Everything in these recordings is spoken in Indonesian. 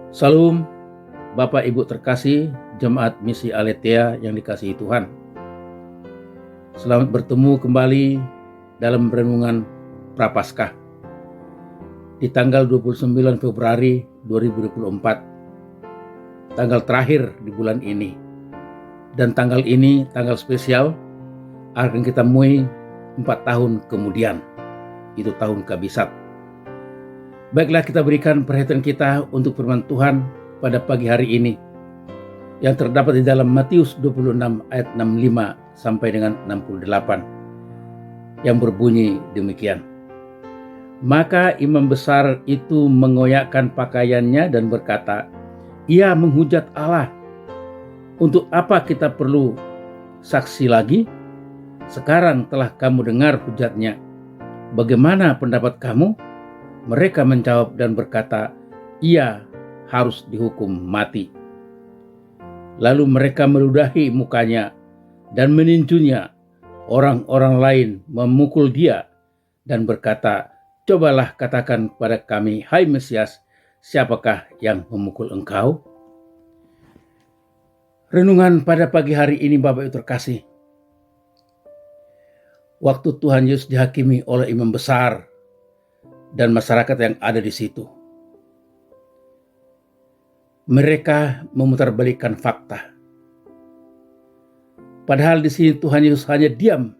Salam, Bapak Ibu terkasih, Jemaat Misi Aletheia yang dikasihi Tuhan. Selamat bertemu kembali dalam renungan Prapaskah di tanggal 29 Februari 2024, tanggal terakhir di bulan ini. Dan tanggal ini tanggal spesial akan kita temui 4 tahun kemudian, itu tahun Kabisat. Baiklah, kita berikan perhatian kita untuk firman Tuhan pada pagi hari ini yang terdapat di dalam Matius 26 ayat 65 sampai dengan 68 yang berbunyi demikian. Maka imam besar itu mengoyakkan pakaiannya dan berkata, "Ia menghujat Allah. Untuk apa kita perlu saksi lagi? Sekarang telah kamu dengar hujatnya. Bagaimana pendapat kamu?" Mereka menjawab dan berkata, "Ia harus dihukum mati." Lalu mereka meludahi mukanya dan meninjunya. Orang-orang lain memukul dia dan berkata, "Cobalah katakan kepada kami, hai Mesias, siapakah yang memukul engkau?" Renungan pada pagi hari ini, Bapak Ibu terkasih. Waktu Tuhan Yesus dihakimi oleh imam besar dan masyarakat yang ada di situ, mereka memutarbalikkan fakta. Padahal di sini Tuhan Yesus hanya diam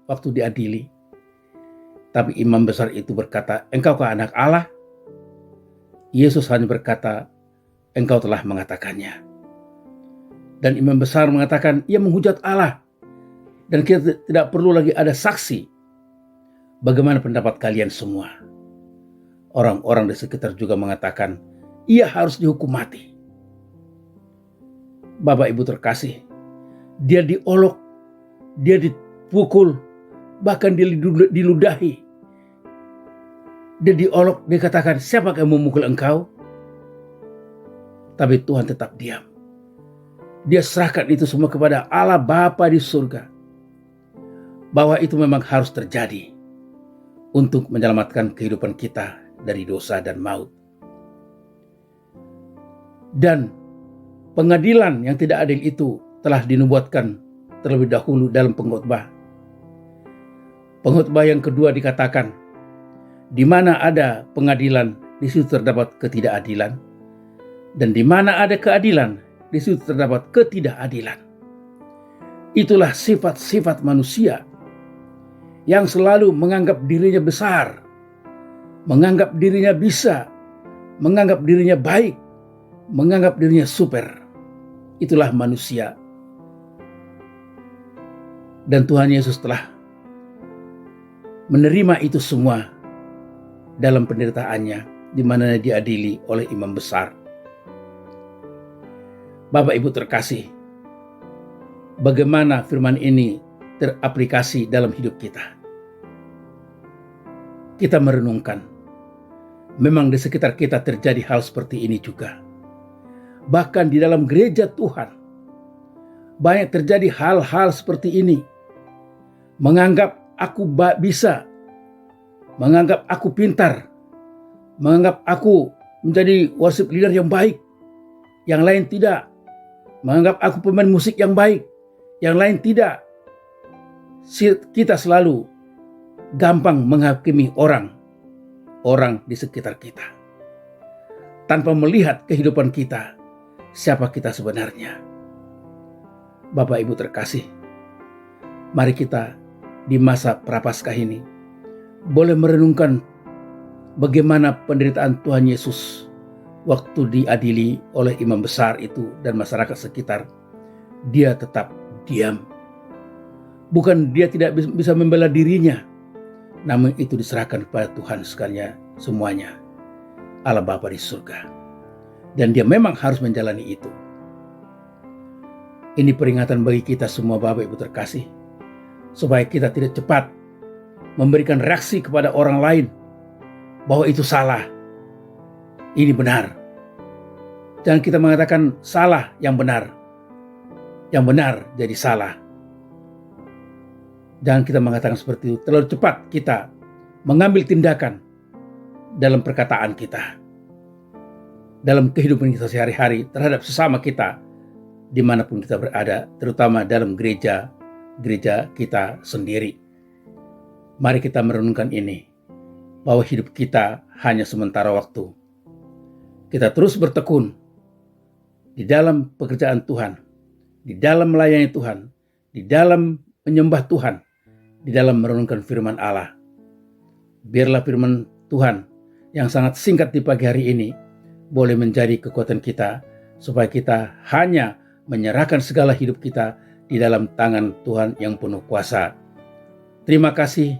waktu diadili. Tapi imam besar itu berkata, "Engkaukah anak Allah?" Yesus hanya berkata, "Engkau telah mengatakannya." Dan imam besar mengatakan, "Ia menghujat Allah. Dan kita tidak perlu lagi ada saksi. Bagaimana pendapat kalian semua?" Orang-orang di sekitar juga mengatakan, "Ia harus dihukum mati." Bapak Ibu terkasih, dia diolok, dia dipukul, bahkan dia diludahi. Dia diolok, dia katakan, "Siapa yang memukul engkau?" Tapi Tuhan tetap diam. Dia serahkan itu semua kepada Allah Bapa di surga, bahwa itu memang harus terjadi untuk menyelamatkan kehidupan kita dari dosa dan maut. Dan pengadilan yang tidak adil itu telah dinubuatkan terlebih dahulu dalam pengkhotbah. Pengkhotbah yang kedua dikatakan, di mana ada pengadilan, di situ terdapat ketidakadilan. Dan di mana ada keadilan, di situ terdapat ketidakadilan. Itulah sifat-sifat manusia yang selalu menganggap dirinya besar, menganggap dirinya bisa, menganggap dirinya baik, menganggap dirinya super. Itulah manusia. Dan Tuhan Yesus telah menerima itu semua dalam penderitaannya, di mana diadili oleh imam besar. Bapak Ibu terkasih, bagaimana firman ini teraplikasi dalam hidup kita? Kita merenungkan. Memang di sekitar kita terjadi hal seperti ini juga. Bahkan di dalam gereja Tuhan, banyak terjadi hal-hal seperti ini. Menganggap aku bisa, menganggap aku pintar, menganggap aku menjadi worship leader yang baik, yang lain tidak. Menganggap aku pemain musik yang baik, yang lain tidak. Kita selalu gampang menghakimi orang di sekitar kita, tanpa melihat kehidupan kita, siapa kita sebenarnya. Bapak Ibu terkasih, mari kita di masa Prapaskah ini boleh merenungkan bagaimana penderitaan Tuhan Yesus waktu diadili oleh imam besar itu dan masyarakat sekitar. Dia tetap diam. Bukan dia tidak bisa membela dirinya, namun itu diserahkan kepada Tuhan sekalian semuanya, Allah Bapa di surga. Dan dia memang harus menjalani itu. Ini peringatan bagi kita semua, Bapak Ibu terkasih, supaya kita tidak cepat memberikan reaksi kepada orang lain bahwa itu salah, ini benar. Jangan kita mengatakan salah yang benar jadi salah. Jangan kita mengatakan seperti itu. Terlalu cepat kita mengambil tindakan dalam perkataan kita. dalam kehidupan kita sehari-hari terhadap sesama kita dimanapun kita berada, terutama dalam gereja kita sendiri. Mari kita merenungkan ini, bahwa hidup kita hanya sementara waktu. Kita terus bertekun di dalam pekerjaan Tuhan, di dalam melayani Tuhan, di dalam menyembah Tuhan, di dalam merenungkan firman Allah. Biarlah firman Tuhan yang sangat singkat di pagi hari ini boleh menjadi kekuatan kita, supaya kita hanya menyerahkan segala hidup kita di dalam tangan Tuhan yang penuh kuasa. Terima kasih.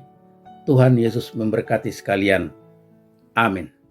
Tuhan Yesus memberkati sekalian. Amin.